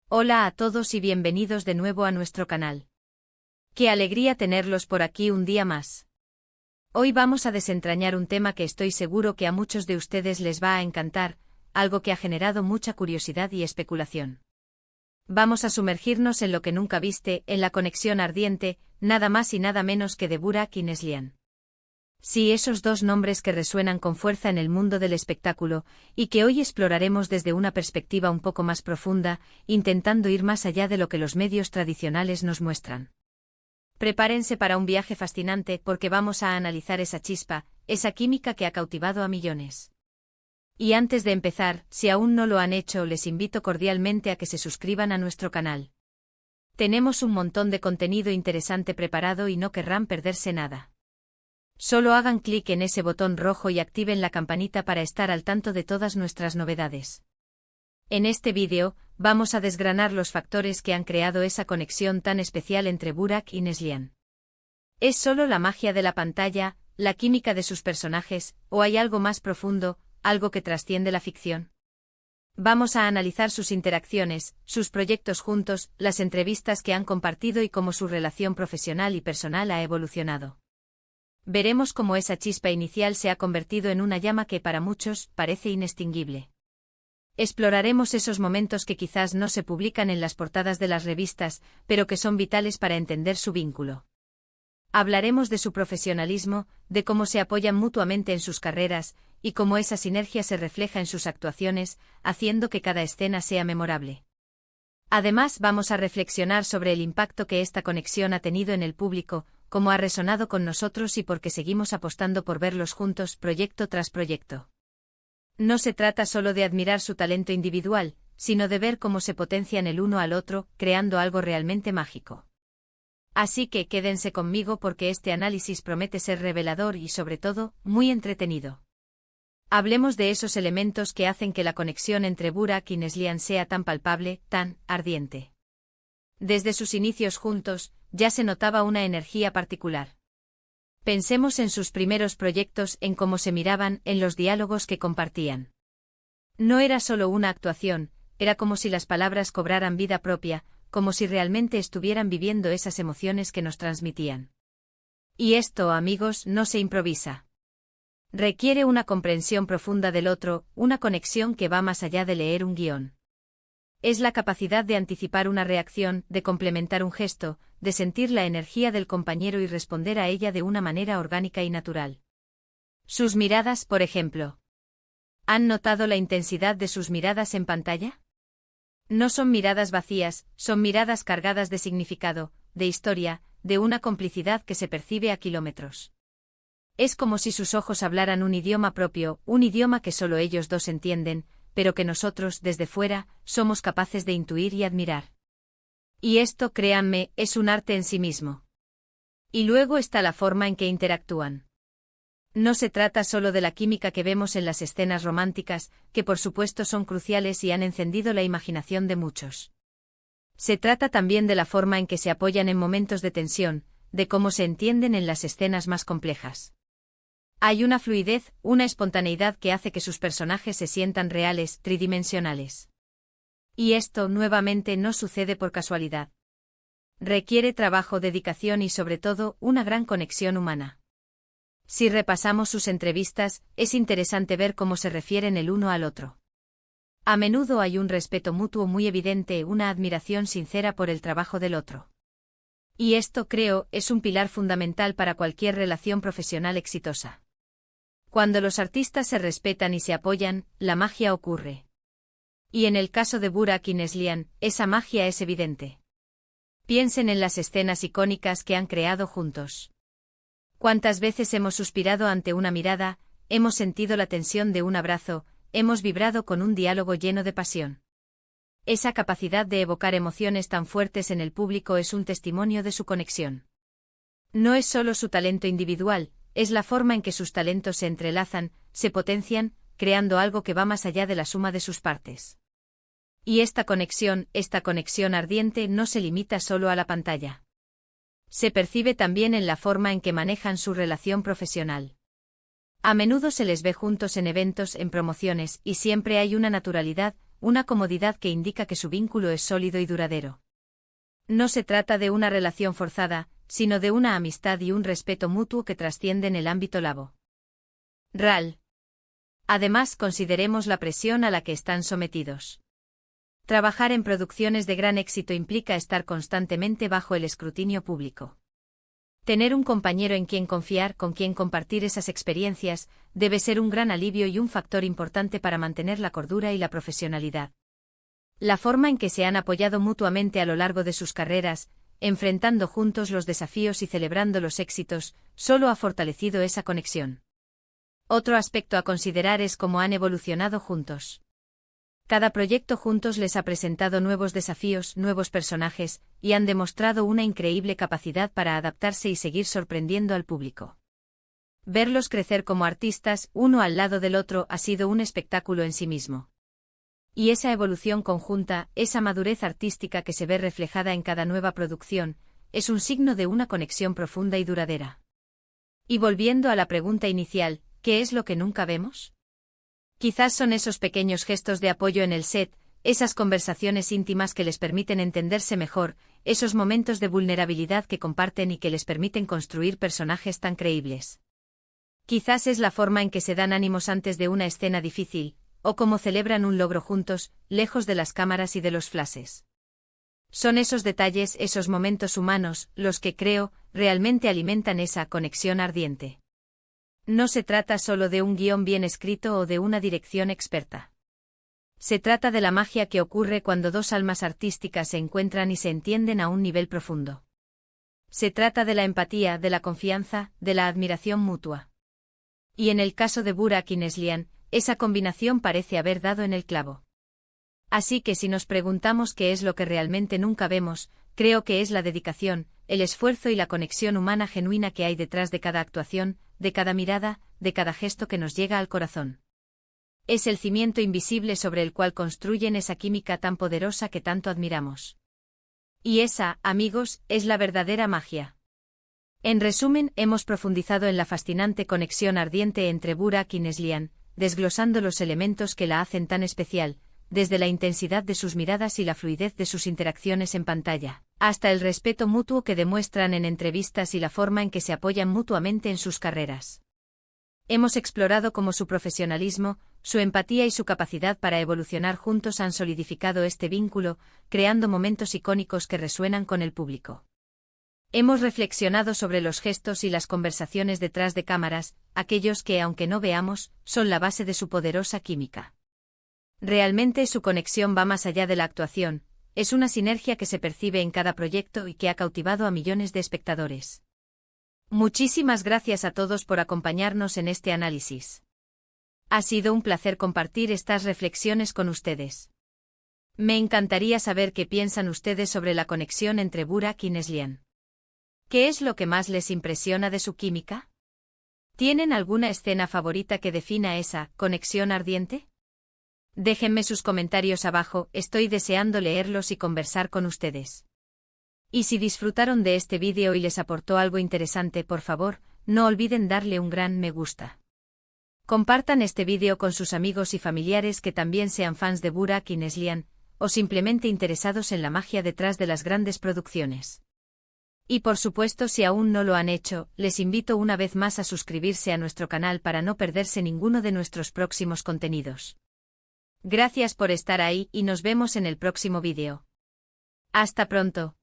Hola a todos y bienvenidos de nuevo a nuestro canal. Qué alegría tenerlos por aquí un día más. Hoy vamos a desentrañar un tema que estoy seguro que a muchos de ustedes les va a encantar, algo que ha generado mucha curiosidad y especulación. Vamos a sumergirnos en lo que nunca viste, en la conexión ardiente, nada más y nada menos que de Burak y Neslihan. Sí, esos dos nombres que resuenan con fuerza en el mundo del espectáculo, y que hoy exploraremos desde una perspectiva un poco más profunda, intentando ir más allá de lo que los medios tradicionales nos muestran. Prepárense para un viaje fascinante porque vamos a analizar esa chispa, esa química que ha cautivado a millones. Y antes de empezar, si aún no lo han hecho, les invito cordialmente a que se suscriban a nuestro canal. Tenemos un montón de contenido interesante preparado y no querrán perderse nada. Solo hagan clic en ese botón rojo y activen la campanita para estar al tanto de todas nuestras novedades. En este vídeo, vamos a desgranar los factores que han creado esa conexión tan especial entre Burak y Neslihan. ¿Es solo la magia de la pantalla, la química de sus personajes, o hay algo más profundo, algo que trasciende la ficción? Vamos a analizar sus interacciones, sus proyectos juntos, las entrevistas que han compartido y cómo su relación profesional y personal ha evolucionado. Veremos cómo esa chispa inicial se ha convertido en una llama que para muchos parece inextinguible. Exploraremos esos momentos que quizás no se publican en las portadas de las revistas, pero que son vitales para entender su vínculo. Hablaremos de su profesionalismo, de cómo se apoyan mutuamente en sus carreras, y cómo esa sinergia se refleja en sus actuaciones, haciendo que cada escena sea memorable. Además, vamos a reflexionar sobre el impacto que esta conexión ha tenido en el público, cómo ha resonado con nosotros y por qué seguimos apostando por verlos juntos proyecto tras proyecto. No se trata solo de admirar su talento individual, sino de ver cómo se potencian el uno al otro, creando algo realmente mágico. Así que quédense conmigo porque este análisis promete ser revelador y, sobre todo, muy entretenido. Hablemos de esos elementos que hacen que la conexión entre Burak y Neslihan sea tan palpable, tan ardiente. Desde sus inicios juntos, ya se notaba una energía particular. Pensemos en sus primeros proyectos, en cómo se miraban, en los diálogos que compartían. No era solo una actuación, era como si las palabras cobraran vida propia, como si realmente estuvieran viviendo esas emociones que nos transmitían. Y esto, amigos, no se improvisa. Requiere una comprensión profunda del otro, una conexión que va más allá de leer un guión. Es la capacidad de anticipar una reacción, de complementar un gesto, de sentir la energía del compañero y responder a ella de una manera orgánica y natural. Sus miradas, por ejemplo. ¿Han notado la intensidad de sus miradas en pantalla? No son miradas vacías, son miradas cargadas de significado, de historia, de una complicidad que se percibe a kilómetros. Es como si sus ojos hablaran un idioma propio, un idioma que solo ellos dos entienden, pero que nosotros, desde fuera, somos capaces de intuir y admirar. Y esto, créanme, es un arte en sí mismo. Y luego está la forma en que interactúan. No se trata solo de la química que vemos en las escenas románticas, que por supuesto son cruciales y han encendido la imaginación de muchos. Se trata también de la forma en que se apoyan en momentos de tensión, de cómo se entienden en las escenas más complejas. Hay una fluidez, una espontaneidad que hace que sus personajes se sientan reales, tridimensionales. Y esto, nuevamente, no sucede por casualidad. Requiere trabajo, dedicación y, sobre todo, una gran conexión humana. Si repasamos sus entrevistas, es interesante ver cómo se refieren el uno al otro. A menudo hay un respeto mutuo muy evidente, una admiración sincera por el trabajo del otro. Y esto, creo, es un pilar fundamental para cualquier relación profesional exitosa. Cuando los artistas se respetan y se apoyan, la magia ocurre. Y en el caso de Burak y Neslihan, esa magia es evidente. Piensen en las escenas icónicas que han creado juntos. ¿Cuántas veces hemos suspirado ante una mirada, hemos sentido la tensión de un abrazo, hemos vibrado con un diálogo lleno de pasión? Esa capacidad de evocar emociones tan fuertes en el público es un testimonio de su conexión. No es solo su talento individual, es la forma en que sus talentos se entrelazan, se potencian, creando algo que va más allá de la suma de sus partes. Y esta conexión ardiente no se limita solo a la pantalla. Se percibe también en la forma en que manejan su relación profesional. A menudo se les ve juntos en eventos, en promociones, y siempre hay una naturalidad, una comodidad que indica que su vínculo es sólido y duradero. No se trata de una relación forzada, sino de una amistad y un respeto mutuo que trascienden el ámbito laboral. Además, consideremos la presión a la que están sometidos. Trabajar en producciones de gran éxito implica estar constantemente bajo el escrutinio público. Tener un compañero en quien confiar, con quien compartir esas experiencias, debe ser un gran alivio y un factor importante para mantener la cordura y la profesionalidad. La forma en que se han apoyado mutuamente a lo largo de sus carreras, enfrentando juntos los desafíos y celebrando los éxitos, solo ha fortalecido esa conexión. Otro aspecto a considerar es cómo han evolucionado juntos. Cada proyecto juntos les ha presentado nuevos desafíos, nuevos personajes, y han demostrado una increíble capacidad para adaptarse y seguir sorprendiendo al público. Verlos crecer como artistas, uno al lado del otro, ha sido un espectáculo en sí mismo. Y esa evolución conjunta, esa madurez artística que se ve reflejada en cada nueva producción, es un signo de una conexión profunda y duradera. Y volviendo a la pregunta inicial, ¿qué es lo que nunca vemos? Quizás son esos pequeños gestos de apoyo en el set, esas conversaciones íntimas que les permiten entenderse mejor, esos momentos de vulnerabilidad que comparten y que les permiten construir personajes tan creíbles. Quizás es la forma en que se dan ánimos antes de una escena difícil, o cómo celebran un logro juntos, lejos de las cámaras y de los flashes. Son esos detalles, esos momentos humanos, los que creo, realmente alimentan esa conexión ardiente. No se trata solo de un guión bien escrito o de una dirección experta. Se trata de la magia que ocurre cuando dos almas artísticas se encuentran y se entienden a un nivel profundo. Se trata de la empatía, de la confianza, de la admiración mutua. Y en el caso de Burak y Neslihan, esa combinación parece haber dado en el clavo. Así que si nos preguntamos qué es lo que realmente nunca vemos, creo que es la dedicación, el esfuerzo y la conexión humana genuina que hay detrás de cada actuación, de cada mirada, de cada gesto que nos llega al corazón. Es el cimiento invisible sobre el cual construyen esa química tan poderosa que tanto admiramos. Y esa, amigos, es la verdadera magia. En resumen, hemos profundizado en la fascinante conexión ardiente entre Burak y Neslihan, desglosando los elementos que la hacen tan especial, desde la intensidad de sus miradas y la fluidez de sus interacciones en pantalla, hasta el respeto mutuo que demuestran en entrevistas y la forma en que se apoyan mutuamente en sus carreras. Hemos explorado cómo su profesionalismo, su empatía y su capacidad para evolucionar juntos han solidificado este vínculo, creando momentos icónicos que resuenan con el público. Hemos reflexionado sobre los gestos y las conversaciones detrás de cámaras, aquellos que, aunque no veamos, son la base de su poderosa química. Realmente su conexión va más allá de la actuación, es una sinergia que se percibe en cada proyecto y que ha cautivado a millones de espectadores. Muchísimas gracias a todos por acompañarnos en este análisis. Ha sido un placer compartir estas reflexiones con ustedes. Me encantaría saber qué piensan ustedes sobre la conexión entre Burak y Neslihan. ¿Qué es lo que más les impresiona de su química? ¿Tienen alguna escena favorita que defina esa conexión ardiente? Déjenme sus comentarios abajo, estoy deseando leerlos y conversar con ustedes. Y si disfrutaron de este vídeo y les aportó algo interesante, por favor, no olviden darle un gran me gusta. Compartan este vídeo con sus amigos y familiares que también sean fans de Burak y Neslihan, o simplemente interesados en la magia detrás de las grandes producciones. Y por supuesto, si aún no lo han hecho, les invito una vez más a suscribirse a nuestro canal para no perderse ninguno de nuestros próximos contenidos. Gracias por estar ahí y nos vemos en el próximo vídeo. Hasta pronto.